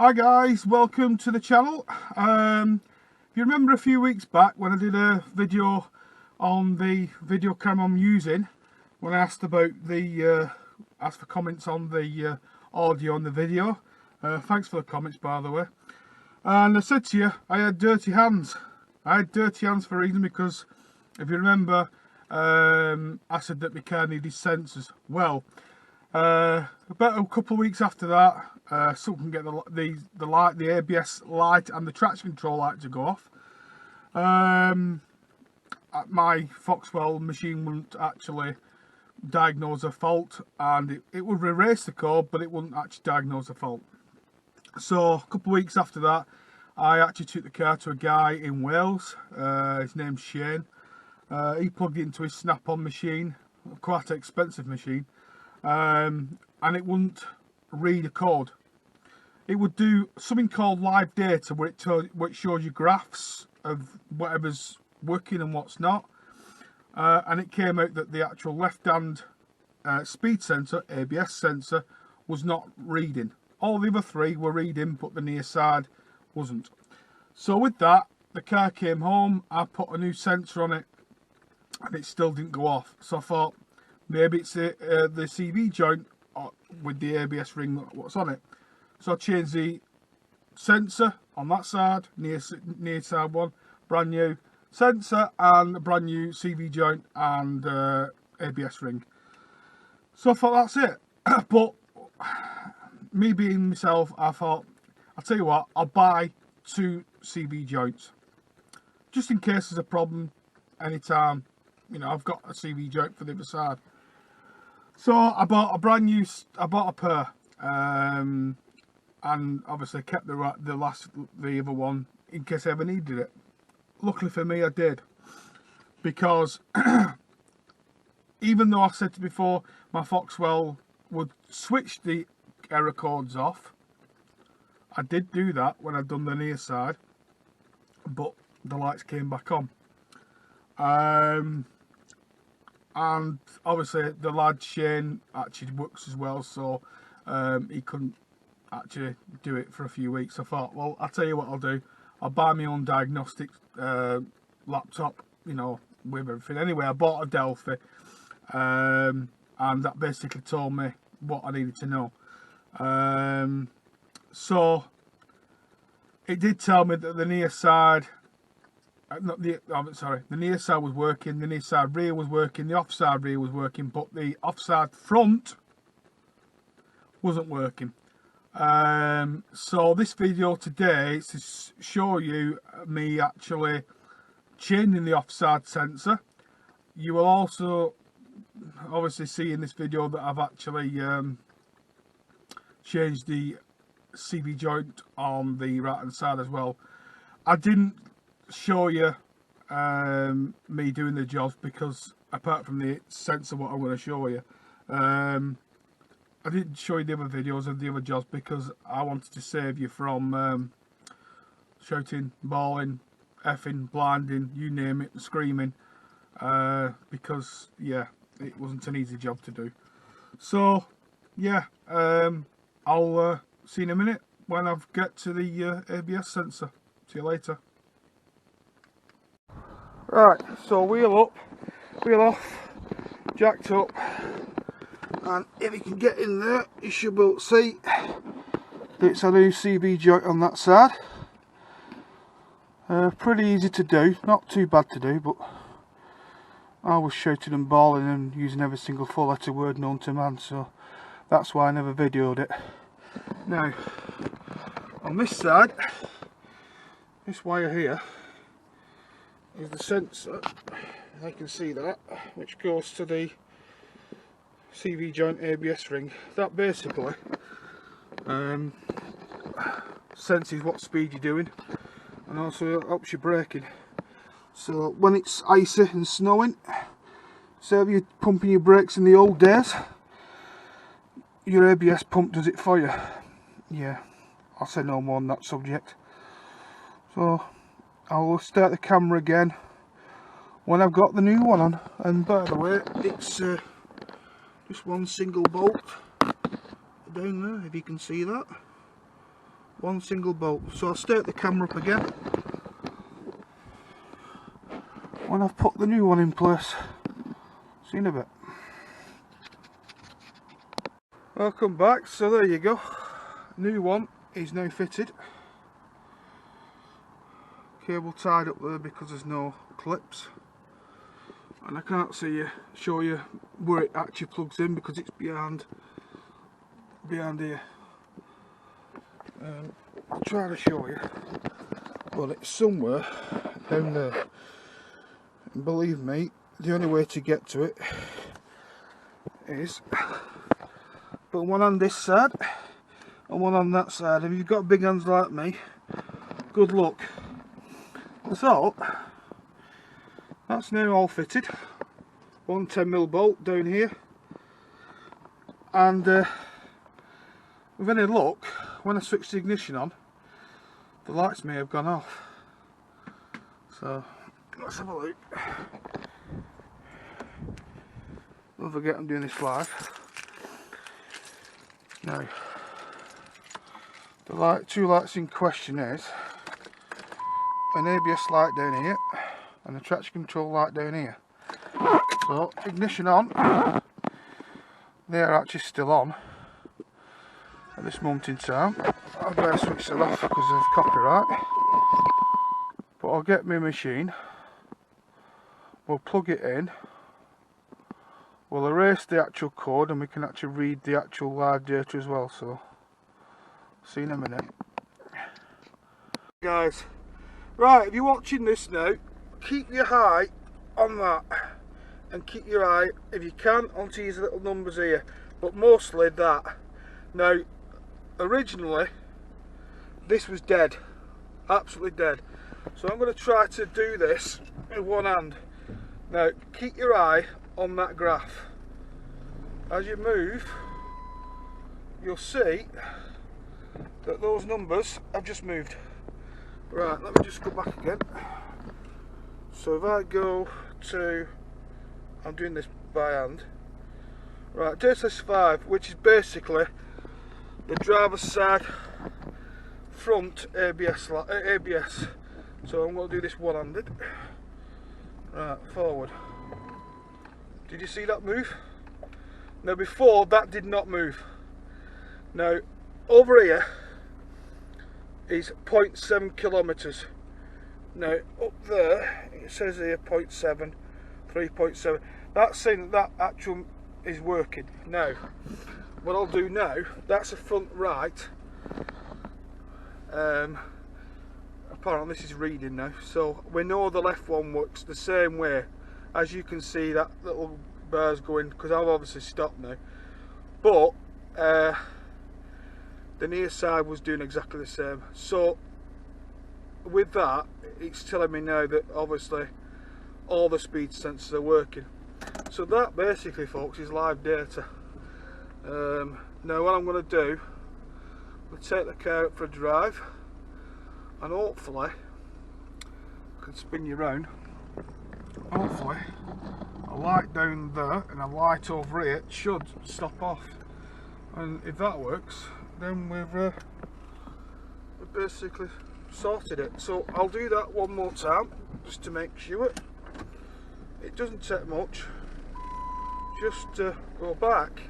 Hi guys, welcome to the channel. If you remember a few weeks back when I did a video on the video camera I'm using, when I asked about the asked for comments on the audio on the video, thanks for the comments by the way, and I said to you I had dirty hands. I had dirty hands for a reason, because if you remember, I said that my car needed sensors. Well, about a couple of weeks after that, someone can get the light, the ABS light and the traction control light to go off. My Foxwell machine wouldn't actually diagnose a fault, and it would erase the code, but it wouldn't actually diagnose a fault. So a couple of weeks after that, I actually took the car to a guy in Wales. His name's Shane. He plugged it into his snap-on machine, quite an expensive machine, and it wouldn't read a code. It would do something called live data, where it shows you graphs of whatever's working and what's not, and it came out that the actual left-hand speed sensor, ABS sensor, was not reading. All the other three were reading, but the near side wasn't. So with that, the car came home, I put a new sensor on it, and it still didn't go off. So I thought maybe it's the CV joint with the ABS ring what's on it. So I changed the sensor on that side, near side one, brand new sensor and a brand new CV joint and ABS ring. So I thought that's it. But me being myself, I thought, I'll tell you what, I'll buy 2 CV joints just in case there's a problem anytime. You know, I've got a CV joint for the other side. So I bought a pair, and obviously kept the other one in case I ever needed it. Luckily for me, I did, because even though I said before my Foxwell would switch the error codes off, I did do that when I'd done the near side, but the lights came back on. And obviously the lad Shane actually works as well, so he couldn't actually do it for a few weeks. I thought, well, I'll tell you what I'll do, I'll buy my own diagnostic laptop, you know, with everything. Anyway, I bought a Delphi, and that basically told me what I needed to know. So it did tell me that the near side, the near side was working, the near side rear was working, the offside rear was working, but the offside front wasn't working. So this video today is to show you me actually changing the offside sensor. You will also obviously see in this video that I've actually changed the CV joint on the right hand side as well. I didn't show you me doing the jobs, because apart from the sensor what I'm going to show you, I didn't show you the other videos of the other jobs because I wanted to save you from shouting, bawling, effing, blinding, you name it, screaming, because yeah, it wasn't an easy job to do. So yeah, I'll see you in a minute when I get to the ABS sensor. See you later. Right, so wheel up, wheel off, jacked up, and if you can get in there, you should be able to see it's a new CV joint on that side. Pretty easy to do, not too bad to do, but I was shouting and bawling and using every single 4-letter word known to man, so that's why I never videoed it. Now, on this side, this wire here is the sensor, I can see that, which goes to the CV joint ABS ring. That basically senses what speed you're doing, and also helps you braking. So when it's icy and snowing, so if you're pumping your brakes in the old days, your ABS pump does it for you. Yeah, I'll say no more on that subject. So I'll start the camera again when I've got the new one on. And by the way, it's just one single bolt down there, if you can see that. One single bolt. So I'll start the camera up again when I've put the new one in place. See you in a bit. Welcome back. So there you go. New one is now fitted. Cable tied up there because there's no clips, and I can't show you where it actually plugs in because it's behind here. I'll try to show you. Well, it's somewhere down there, and believe me, the only way to get to it is put one on this side and one on that side. If you've got big hands like me, good luck. So that's now all fitted. One 10mm bolt down here, and with any luck, when I switch the ignition on, the lights may have gone off. So let's have a look. Don't forget I'm doing this live. Now, the two lights in question is an ABS light down here and a traction control light down here. So ignition on, they are actually still on at this moment in time. I'll better switch that off because of copyright, but I'll get my machine, we'll plug it in, we'll erase the actual code, and we can actually read the actual live data as well. So see you in a minute, guys. Right, if you're watching this now, keep your eye on that, and keep your eye, if you can, onto these little numbers here, but mostly that. Now, originally, this was dead, absolutely dead. So I'm going to try to do this with one hand. Now, keep your eye on that graph. As you move, you'll see that those numbers have just moved. Right, let me just go back again. So if I go to, I'm doing this by hand. Right, data 5, which is basically the driver's side front ABS. So I'm going to do this one-handed. Right, forward. Did you see that move? Now before, that did not move. Now over here is 0.7 kilometers. Now up there it says here 0.7, 3.7. That's saying that actual is working. Now what I'll do now, that's a front right. Apparently this is reading now, so we know the left one works the same way. As you can see, that little bar's going, because I've obviously stopped now, but the near side was doing exactly the same. So with that, it's telling me now that obviously all the speed sensors are working. So that basically, folks, is live data. Now what I'm going to do, we'll take the car up for a drive, and hopefully I can spin you round. Hopefully a light down there and a light over here should stop off, and if that works, then we've basically sorted it. So I'll do that one more time just to make sure. It doesn't take much, just go back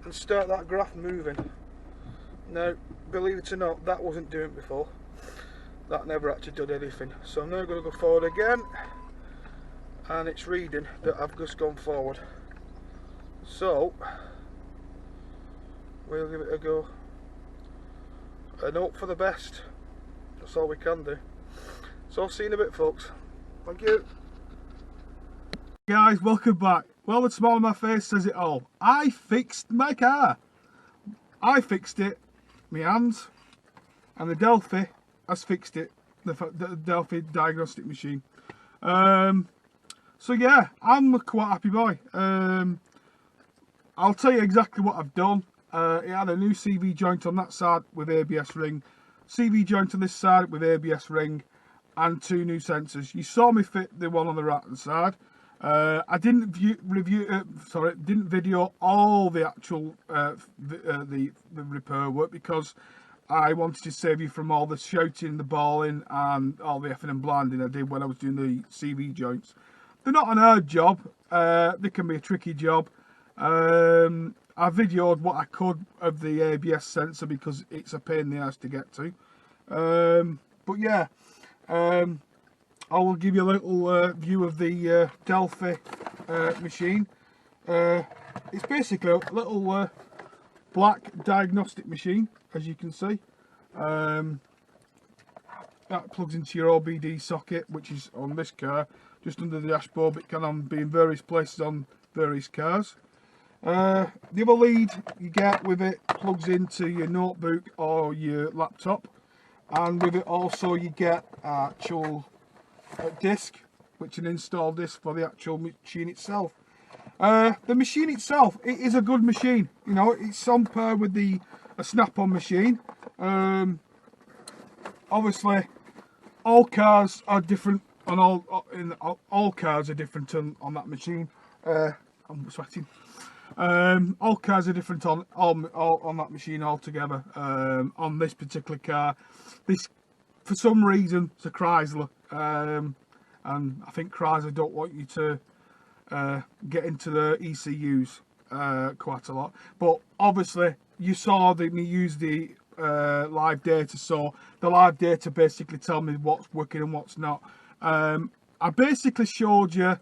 and start that graph moving. Now believe it or not, that wasn't doing it before. That never actually did anything. So I'm now going to go forward again, and it's reading that I've just gone forward. So we'll give it a go and hope for the best. That's all we can do. So I'll see you in a bit, folks. Thank you. Guys, welcome back. Well, the smile on my face says it all. I fixed my car. I fixed it. My hands and the Delphi has fixed it. The Delphi diagnostic machine. So yeah, I'm quite happy boy. I'll tell you exactly what I've done. It had a new CV joint on that side with ABS ring, CV joint on this side with ABS ring, and two new sensors. You saw me fit the one on the right hand side. I didn't didn't video all the actual the repair work because I wanted to save you from all the shouting, the bawling, and all the effing and blinding I did when I was doing the CV joints. They're not an hard job. They can be a tricky job. I videoed what I could of the ABS sensor because it's a pain in the ass to get to. But yeah, I will give you a little view of the Delphi machine. It's basically a little black diagnostic machine, as you can see. That plugs into your OBD socket, which is on this car, just under the dashboard, but it can be in various places on various cars. The other lead you get with it plugs into your notebook or your laptop, and with it also you get actual disc, which is an install disc for the actual machine itself. The machine itself, it is a good machine. You know, it's on par with a snap-on machine. Obviously, all cars are different, and all cars are different on that machine. I'm sweating. All cars are different on that machine altogether. On this particular car, this for some reason it's a Chrysler, and I think Chrysler don't want you to get into the ECUs quite a lot. But obviously, you saw me use the live data, so the live data basically tell me what's working and what's not. I basically showed you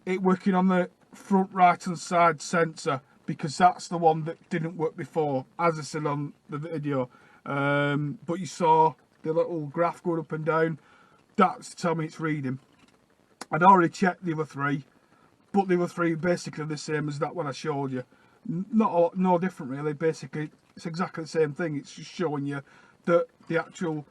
it working on the front right hand side sensor because that's the one that didn't work before, as I said on the video. But you saw the little graph going up and down. That's to tell me it's reading. I'd already checked the other three, but the other three are basically the same as that one I showed you. No different really. Basically, it's exactly the same thing. It's just showing you that the actual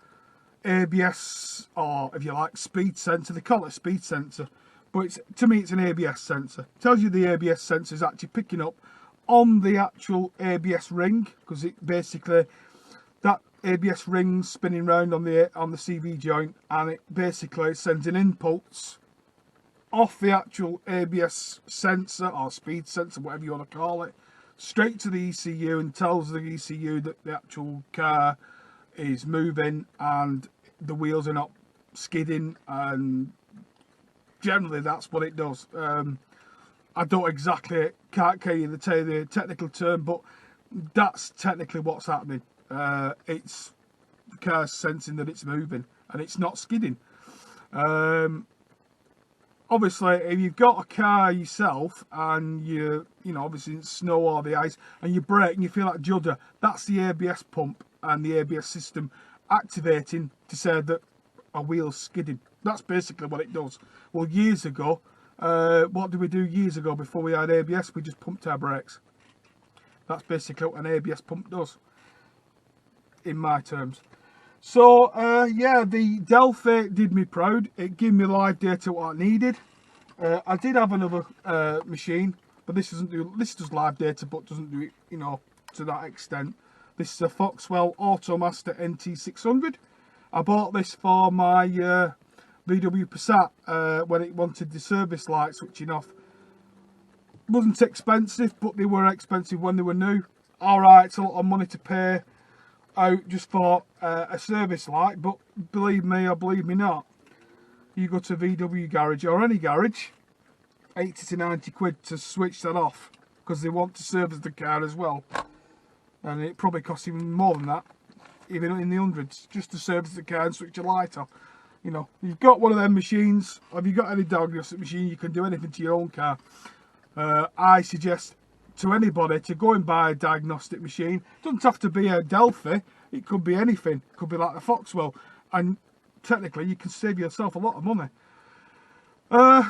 ABS, or if you like, speed sensor. They call it a speed sensor, but to me it's an ABS sensor. It tells you the ABS sensor is actually picking up on the actual ABS ring, because it basically, that ABS ring spinning round on the CV joint, and it basically sends an impulse off the actual ABS sensor or speed sensor, whatever you want to call it, straight to the ECU, and tells the ECU that the actual car is moving and the wheels are not skidding, and generally that's what it does. I don't exactly, can't tell you the technical term, but that's technically what's happening. It's the car's sensing that it's moving and it's not skidding. Obviously, if you've got a car yourself and you know, obviously it's snow or the ice, and you brake and you feel that judder, that's the ABS pump and the ABS system activating to say that a wheel's skidding. That's basically what it does. Well, years ago, what did we do years ago before we had ABS? We just pumped our brakes. That's basically what an ABS pump does, in my terms. So yeah, the Delphi did me proud. It gave me live data what I needed. I did have another machine, but this does live data, but doesn't do it, you know, to that extent. This is a Foxwell Automaster NT600. I bought this for my VW Passat when it wanted the service light switching off. Wasn't expensive, but they were expensive when they were new. Alright, it's a lot of money to pay out just for a service light, but believe me or believe me not, you go to a VW garage or any garage, 80 to 90 quid to switch that off, because they want to service the car as well, and it probably costs even more than that, even in the hundreds, just to service the car and switch your light off. You know, you've got one of them machines, or if you've got any diagnostic machine, you can do anything to your own car. I suggest to anybody to go and buy a diagnostic machine. It doesn't have to be a Delphi, it could be anything. It could be like a Foxwell, and technically you can save yourself a lot of money.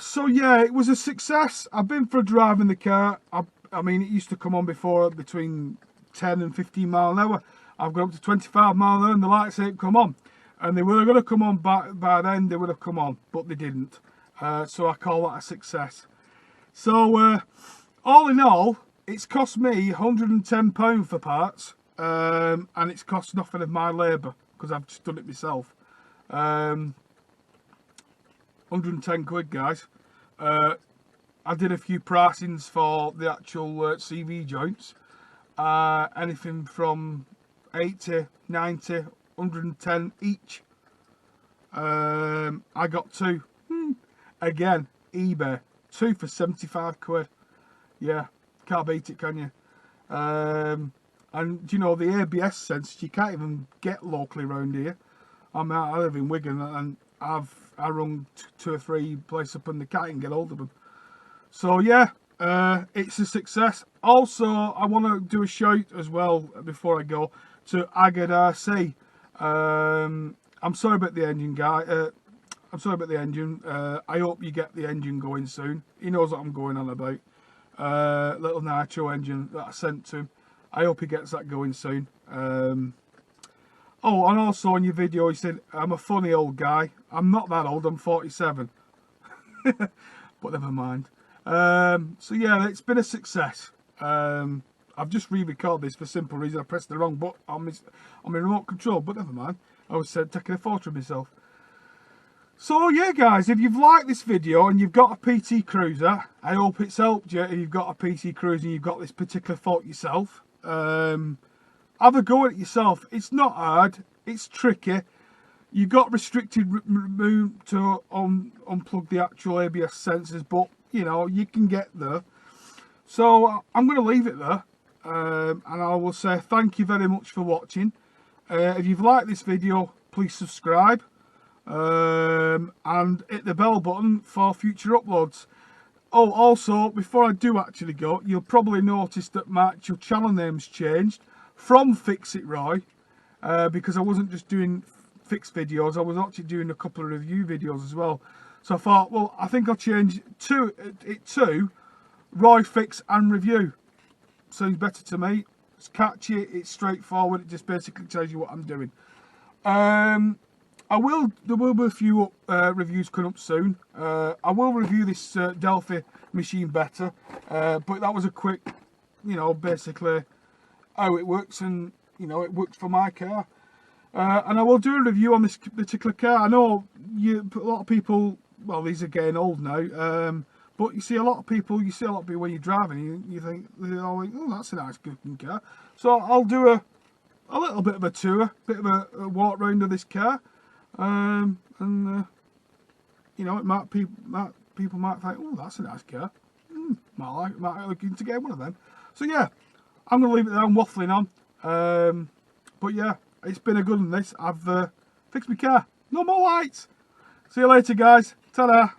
So yeah, it was a success. I've been for a drive in the car. I mean, it used to come on before between 10 and 15 mile an hour. I've got up to 25 mile an hour and the lights ain't come on. And they were going to come on by then, they would have come on, but they didn't. So I call that a success. So all in all, it's cost me £110 for parts, and it's cost nothing of my labour, because I've just done it myself. 110 quid, guys. I did a few pricings for the actual CV joints. Anything from 80, 90, 110 each. I got 2. Again, eBay. 2 for 75 quid. Yeah, can't beat it, can you? And you know, the ABS sensors you can't even get locally around here. I live in Wigan, and I rung 2 or 3 places up and they can't even get hold of them. So yeah, it's a success. Also, I want to do a shout as well before I go to Agad RC. I'm sorry about the engine, guy. I'm sorry about the engine. I hope you get the engine going soon. He knows what I'm going on about. Little nitro engine that I sent to him. I hope he gets that going soon. Oh, and also in your video he said I'm a funny old guy. I'm not that old, I'm 47. But never mind. So yeah, it's been a success. I've just re-recorded this for simple reason. I pressed the wrong button on my remote control, but never mind. I was taking a photo of myself. So yeah guys, if you've liked this video and you've got a PT Cruiser, I hope it's helped you. If you've got a PT Cruiser and you've got this particular fault yourself, have a go at it yourself. It's not hard, it's tricky. You've got restricted room to unplug the actual ABS sensors, but you know, you can get there. So I'm going to leave it there, and I will say thank you very much for watching. If you've liked this video, please subscribe. And hit the bell button for future uploads. Oh, also, before I do actually go, you'll probably notice that my actual channel name's changed from Fix It Roy, because I wasn't just doing fix videos, I was actually doing a couple of review videos as well. So I thought, well, I think I'll change it to Roy Fix and Review. Sounds better to me. It's catchy, it's straightforward, it just basically tells you what I'm doing. There will be a few reviews coming up soon. I will review this Delphi machine better, but that was a quick, you know, basically how it works, and you know, it works for my car. And I will do a review on this particular car. I know a lot of people, well, these are getting old now, but you see a lot of people when you're driving, you think, oh, that's a nice looking car. So I'll do a little bit of a tour, bit of a walk round of this car. You know, people might think, oh, that's a nice car. Might looking to get one of them. So yeah, I'm gonna leave it there. I'm waffling on. But yeah, it's been a good one. This I've fixed my car. No more lights. See you later, guys. Ta-da.